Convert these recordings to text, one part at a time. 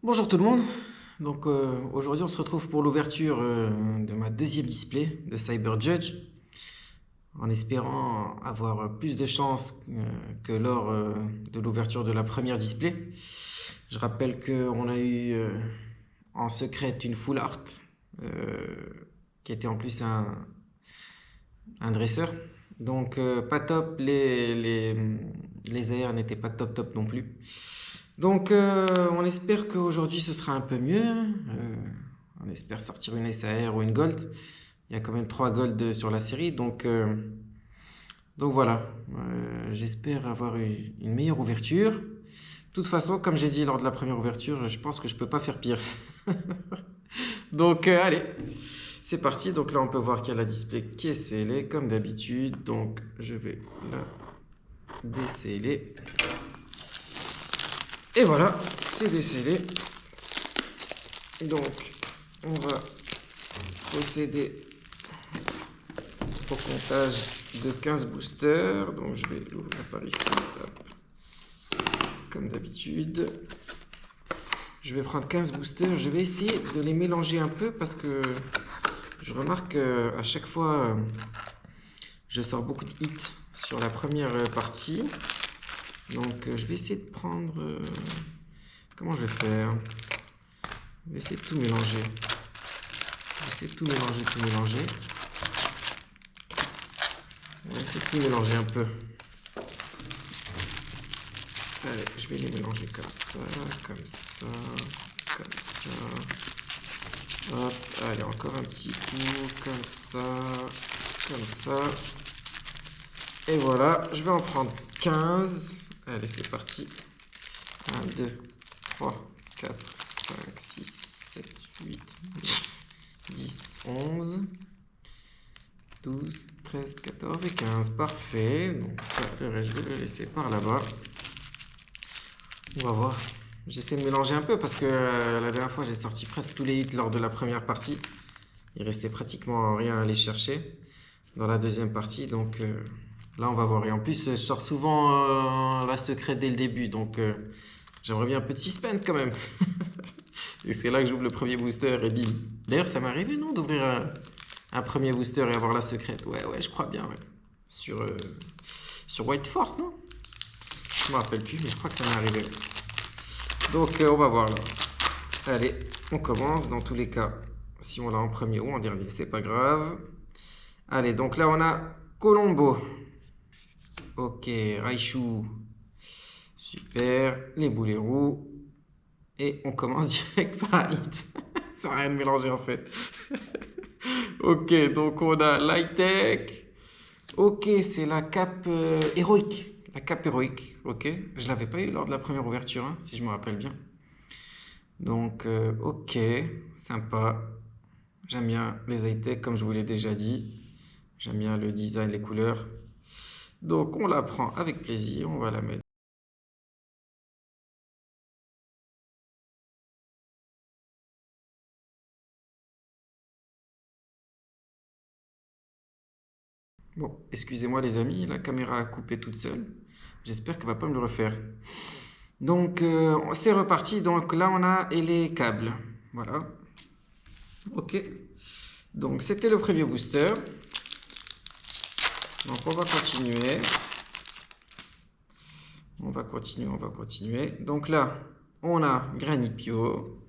Bonjour tout le monde. Donc aujourd'hui on se retrouve pour l'ouverture de ma deuxième display de Cyber Judge, en espérant avoir plus de chance que lors de l'ouverture de la première display. Je rappelle qu'on a eu en secret une full art euh, qui était en plus un dresseur. Donc pas top, les AR n'étaient pas top top non plus. Donc on espère qu'aujourd'hui ce sera un peu mieux. On espère sortir une SAR ou une Gold. Il y a quand même 3 Gold sur la série. Donc voilà, j'espère avoir une meilleure ouverture. De toute façon, comme j'ai dit lors de la première ouverture, je pense que je peux pas faire pire. Donc allez, c'est parti. Donc là on peut voir qu'il y a la display qui est scellée comme d'habitude. Donc je vais la déceller. Et voilà, c'est décellé. Donc, on va procéder au comptage de 15 boosters. Donc, je vais l'ouvrir par ici, comme d'habitude. Je vais prendre 15 boosters. Je vais essayer de les mélanger un peu parce que je remarque qu'à chaque fois, je sors beaucoup de hits sur la première partie. Donc, je vais essayer de prendre... comment je vais faire? Je vais essayer de tout mélanger. Je vais essayer de tout mélanger, tout mélanger. On va essayer de tout mélanger un peu. Allez, je vais les mélanger comme ça, comme ça, comme ça. Hop, allez, encore un petit coup, comme ça, comme ça. Et voilà, je vais en prendre 15. Allez, c'est parti. 1, 2, 3, 4, 5, 6, 7, 8, 9, 10, 11, 12, 13, 14 et 15. Parfait. Donc ça, je vais le laisser par là-bas. On va voir. J'essaie de mélanger un peu parce que la dernière fois, j'ai sorti presque tous les hits lors de la première partie. Il restait pratiquement rien à aller chercher dans la deuxième partie. Donc là, on va voir. Et en plus, je sors souvent la secrète dès le début. Donc j'aimerais bien un peu de suspense quand même. Et c'est là que j'ouvre le premier booster et bim. D'ailleurs, ça m'est arrivé, non, d'ouvrir un premier booster et avoir la secrète. Ouais, je crois bien, ouais. Sur White Force, non? Je me rappelle plus, mais je crois que ça m'est arrivé. Donc, on va voir là. Allez, on commence. Dans tous les cas, si on l'a en premier ou en dernier, c'est pas grave. Allez, donc là, on a Colombo. Ok, Raichu. Super. Les boulets roux. Et on commence direct par un hit. Ça n'a rien de mélanger en fait. Ok, donc on a Light Tech. Ok, c'est la cape héroïque. La cape héroïque, ok. Je l'avais pas eu lors de la première ouverture, hein, si je me rappelle bien. Donc, ok, sympa. J'aime bien les high-tech, comme je vous l'ai déjà dit. J'aime bien le design, les couleurs. Donc, on la prend avec plaisir. On va la mettre. Bon, excusez-moi les amis, la caméra a coupé toute seule. J'espère qu'elle va pas me le refaire. Donc, c'est reparti. Donc là, on a et les câbles. Voilà. Ok. Donc, c'était le premier booster. Donc, on va continuer. On va continuer. Donc là, on a Granipio,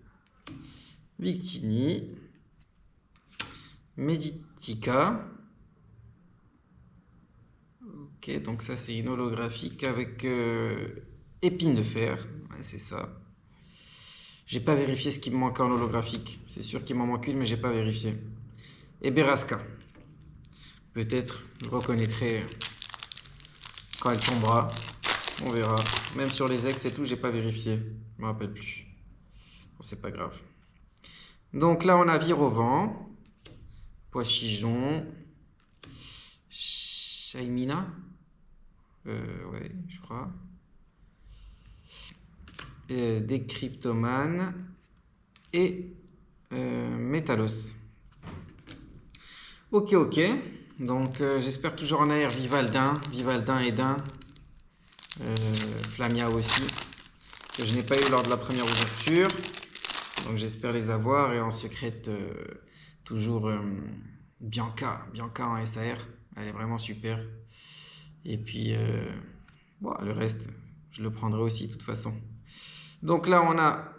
Victini, Meditica. Ok, donc ça, c'est une holographique avec épine de fer. Ouais, c'est ça. J'ai pas vérifié ce qui me manque en holographique. C'est sûr qu'il m'en manque une, mais j'ai pas vérifié. Et Beraska. Peut-être je reconnaîtrai quand elle tombera. On verra. Même sur les ex et tout, j'ai pas vérifié. Je me rappelle plus. Bon, c'est pas grave. Donc là, on a Virovent, Pois-Chichon, Shaimina. Ouais, je crois. Des Cryptomanes et Metalos. Ok. Donc j'espère toujours en air Vivaldin et Dain. Flamia aussi, que je n'ai pas eu lors de la première ouverture. Donc j'espère les avoir et en secrète toujours Bianca en SAR. Elle est vraiment super. Et puis bon, le reste, je le prendrai aussi de toute façon. Donc là, on a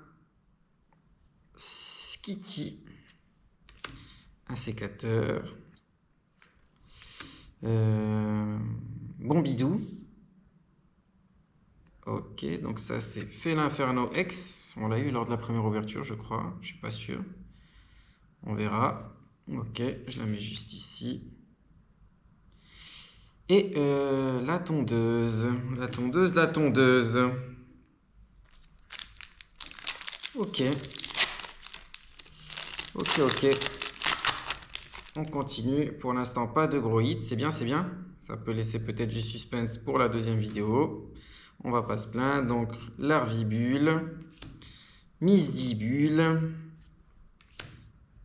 Skitty, un sécateur, Bombidou. Ok, donc ça c'est Fél'Inferno X. On l'a eu lors de la première ouverture, je crois. Je suis pas sûr. On verra. Ok, je la mets juste ici. Et la tondeuse. La tondeuse. Ok. Ok. On continue. Pour l'instant, pas de gros hits. C'est bien. Ça peut laisser peut-être du suspense pour la deuxième vidéo. On va pas se plaindre. Donc, Larvibule, Misdibule,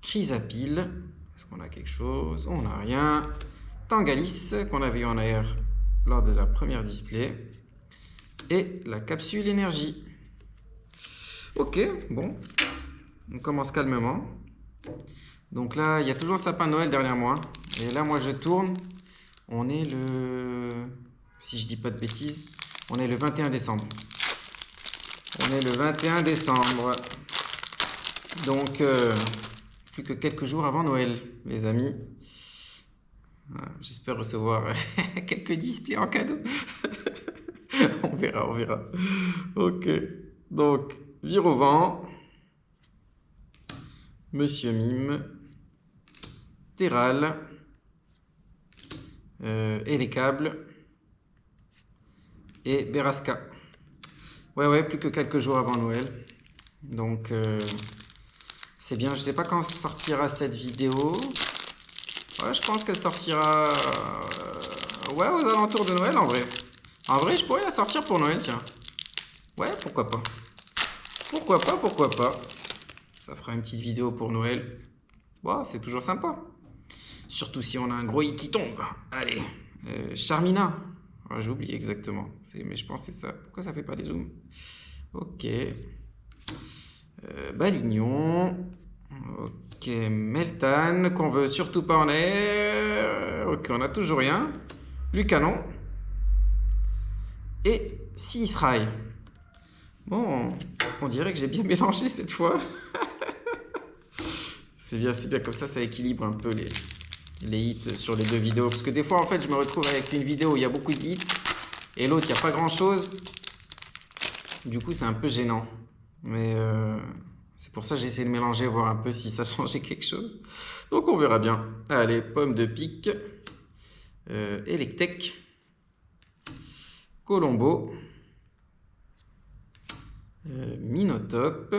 Chrysapile. Est-ce qu'on a quelque chose? On n'a rien. Tangalis, qu'on avait eu en air lors de la première display. Et la capsule énergie. Ok, bon. On commence calmement. Donc là, il y a toujours le sapin de Noël derrière moi. Et là, moi, je tourne. On est le... Si je dis pas de bêtises, on est le 21 décembre. Donc, plus que quelques jours avant Noël, les amis. Voilà, j'espère recevoir quelques displays en cadeau. On verra. Ok. Donc, vire au vent. Monsieur Mime. Terral. Et les câbles. Et Berasca. Ouais, plus que quelques jours avant Noël. Donc, c'est bien. Je sais pas quand sortira cette vidéo. Ouais, je pense qu'elle sortira ouais, aux alentours de Noël en vrai. En vrai, je pourrais la sortir pour Noël, tiens. Ouais, pourquoi pas. Pourquoi pas. Ça fera une petite vidéo pour Noël. Bon, c'est toujours sympa. Surtout si on a un gros hit qui tombe. Allez, Charmina. Ouais, j'ai oublié exactement. Mais je pense que c'est ça. Pourquoi ça fait pas des zooms? Ok. Balignon. Ok, Meltan, qu'on veut surtout pas en air. Ok, on a toujours rien. Lucanon. Et Sisraï. Bon, on dirait que j'ai bien mélangé cette fois. C'est bien, comme ça équilibre un peu les hits sur les deux vidéos. Parce que des fois, en fait, je me retrouve avec une vidéo où il y a beaucoup de hits et l'autre, il n'y a pas grand-chose. Du coup, c'est un peu gênant. Mais c'est pour ça que j'ai essayé de mélanger, voir un peu si ça changeait quelque chose. Donc, on verra bien. Allez, pomme de pique, Electek, Colombo, Minotope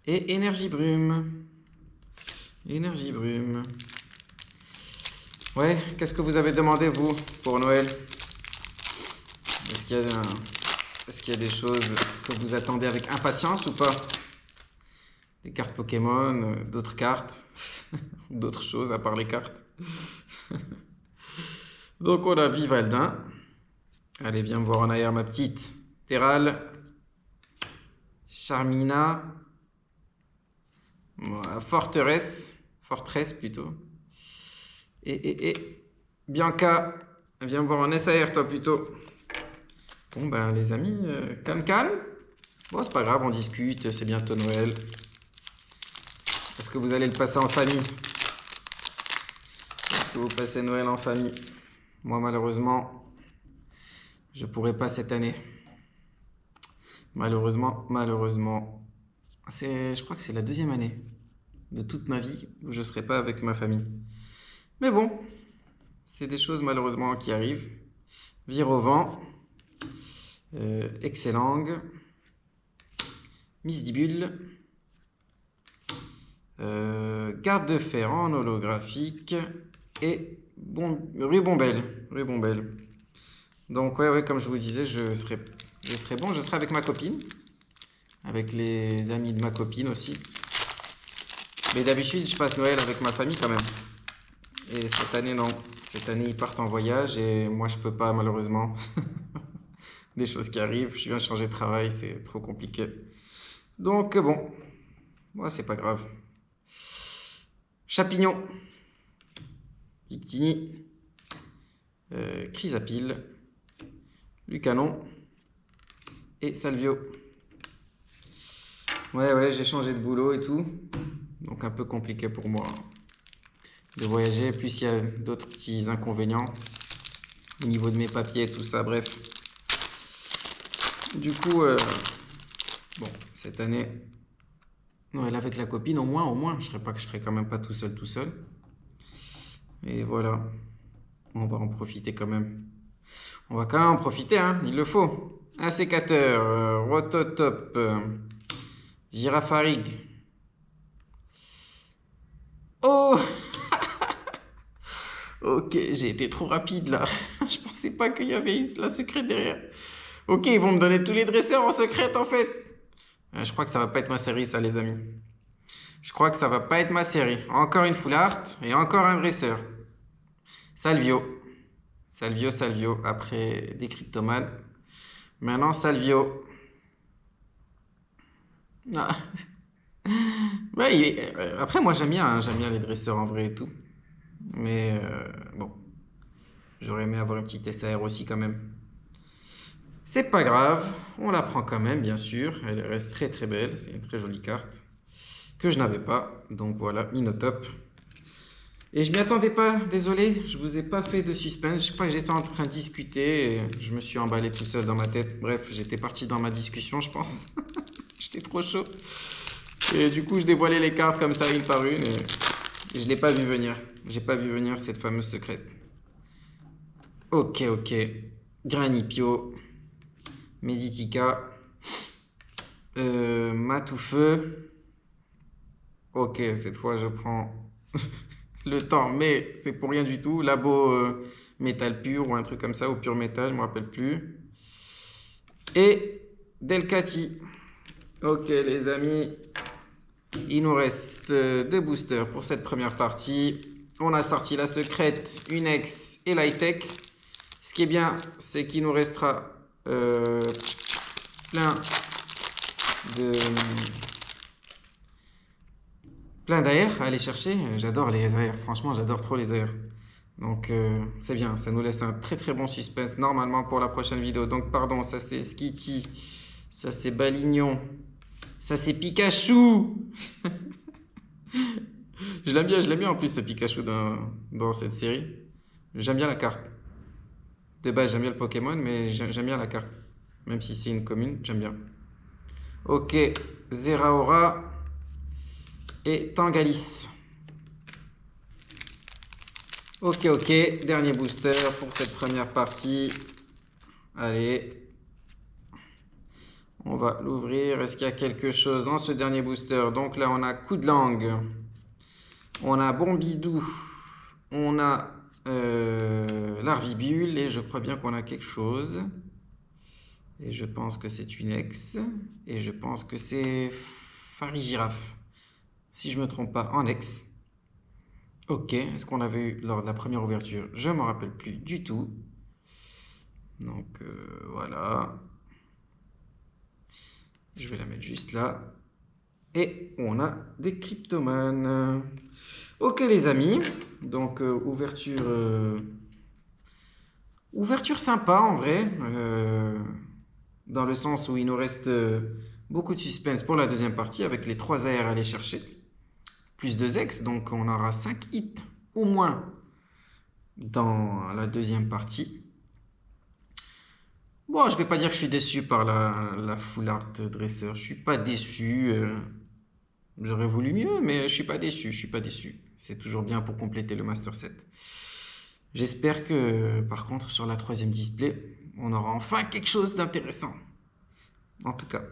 et Énergie Brume. Ouais, qu'est-ce que vous avez demandé, vous, pour Noël? Est-ce qu'il y a des choses que vous attendez avec impatience ou pas? Des cartes Pokémon, d'autres cartes, d'autres choses à part les cartes. Donc on a Vivaldin. Allez, viens me voir en arrière, ma petite. Terral. Charmina. Voilà, Fortress plutôt. Et Bianca. Viens me voir en SAR, toi, plutôt. Bon, ben, les amis, calme. Bon, c'est pas grave, on discute, c'est bientôt Noël. Est-ce que vous allez le passer en famille? Est-ce que vous passez Noël en famille? Moi, malheureusement, je pourrais pas cette année. Malheureusement. Je crois que c'est la deuxième année de toute ma vie où je ne serai pas avec ma famille. Mais bon, c'est des choses malheureusement qui arrivent. Vire au vent. Excellang. Misdibule. Garde de fer en holographique. Et Rubombelle. Donc ouais, comme je vous disais, je serai avec ma copine. Avec les amis de ma copine aussi. Mais d'habitude, je passe Noël avec ma famille quand même. Et cette année, non. Cette année, ils partent en voyage et moi, je peux pas, malheureusement. Des choses qui arrivent. Je viens de changer de travail, c'est trop compliqué. Donc bon, moi c'est pas grave. Chapignon, Victini, Chrysapile, Lucanon et Salvio. Ouais, j'ai changé de boulot et tout. Donc un peu compliqué pour moi de voyager. Plus il y a d'autres petits inconvénients au niveau de mes papiers et tout ça, bref. Du coup, bon, cette année, Noël avec la copine, au moins, je serais quand même pas tout seul. Et voilà, on va en profiter quand même. On va quand même en profiter, hein, il le faut. Un sécateur, Rototop, Girafarig. Oh! Ok, j'ai été trop rapide là. Je pensais pas qu'il y avait la secrète derrière. Ok, ils vont me donner tous les dresseurs en secrète en fait. Je crois que ça va pas être ma série ça les amis. Je crois que ça va pas être ma série. Encore une full art et encore un dresseur. Salvio. Salvio. Après des cryptomanes. Maintenant Salvio. Ah. Ouais, après moi j'aime bien les dresseurs en vrai et tout. Mais bon, j'aurais aimé avoir une petite SAR aussi quand même. C'est pas grave, on la prend quand même, bien sûr. Elle reste très très belle, c'est une très jolie carte que je n'avais pas. Donc voilà, Minotop. Et je m'y attendais pas, désolé, je vous ai pas fait de suspense. Je crois que j'étais en train de discuter et je me suis emballé tout seul dans ma tête. Bref, j'étais parti dans ma discussion, je pense. J'étais trop chaud. Et du coup, je dévoilais les cartes comme ça, une par une. Et je l'ai pas vu venir. J'ai pas vu venir cette fameuse secrète. Ok. Granipio. Meditica. Matoufeu. Ok, cette fois je prends le temps, mais c'est pour rien du tout. Labo métal pur ou un truc comme ça, ou pur métal, je me rappelle plus. Et Delcati. Ok les amis, il nous reste deux boosters pour cette première partie. On a sorti la secrète, Unex et l'high-tech. Ce qui est bien, c'est qu'il nous restera plein d'air à aller chercher. J'adore les airs, franchement j'adore trop les airs. Donc c'est bien, ça nous laisse un très très bon suspense normalement pour la prochaine vidéo. Donc pardon, ça c'est Skitty, ça c'est Balignon, ça c'est Pikachu. Je l'aime bien en plus ce Pikachu dans cette série. J'aime bien la carte. De base j'aime bien le Pokémon mais j'aime bien la carte. Même si c'est une commune, j'aime bien. Ok, Zeraora et Tangalis. Ok, dernier booster pour cette première partie. Allez, on va l'ouvrir. Est-ce qu'il y a quelque chose dans ce dernier booster? Donc là, on a Coup de langue, on a Bombidou, on a Larvibule et je crois bien qu'on a quelque chose. Et je pense que c'est une ex. Et je pense que c'est Farigiraf. Si je ne me trompe pas, en ex. Ok, est-ce qu'on l'avait eu lors de la première ouverture? Je ne m'en rappelle plus du tout. Donc voilà. Je vais la mettre juste là. Et on a des cryptomanes. Ok les amis. Donc ouverture sympa en vrai. Dans le sens où il nous reste beaucoup de suspense pour la deuxième partie avec les 3 AR à aller chercher. Plus 2 ex, donc on aura 5 hits au moins dans la deuxième partie. Bon, je vais pas dire que je suis déçu par la full art dresseur. Je suis pas déçu. J'aurais voulu mieux, mais je suis pas déçu. C'est toujours bien pour compléter le Master Set. J'espère que, par contre, sur la 3e display, on aura enfin quelque chose d'intéressant. En tout cas.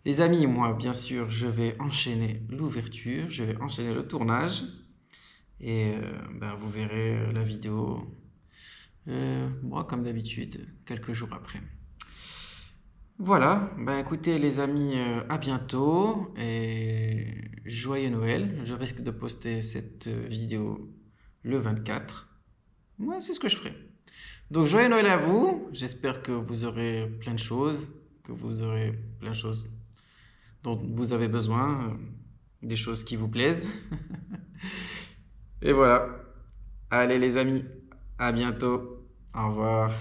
Les amis, moi, bien sûr, je vais enchaîner l'ouverture, je vais enchaîner le tournage et vous verrez la vidéo, moi, comme d'habitude, quelques jours après. Voilà, écoutez les amis, à bientôt et joyeux Noël. Je risque de poster cette vidéo le 24. Moi, c'est ce que je ferai. Donc, joyeux Noël à vous. J'espère que vous aurez plein de choses, dont vous avez besoin, des choses qui vous plaisent. Et voilà. Allez les amis, à bientôt. Au revoir.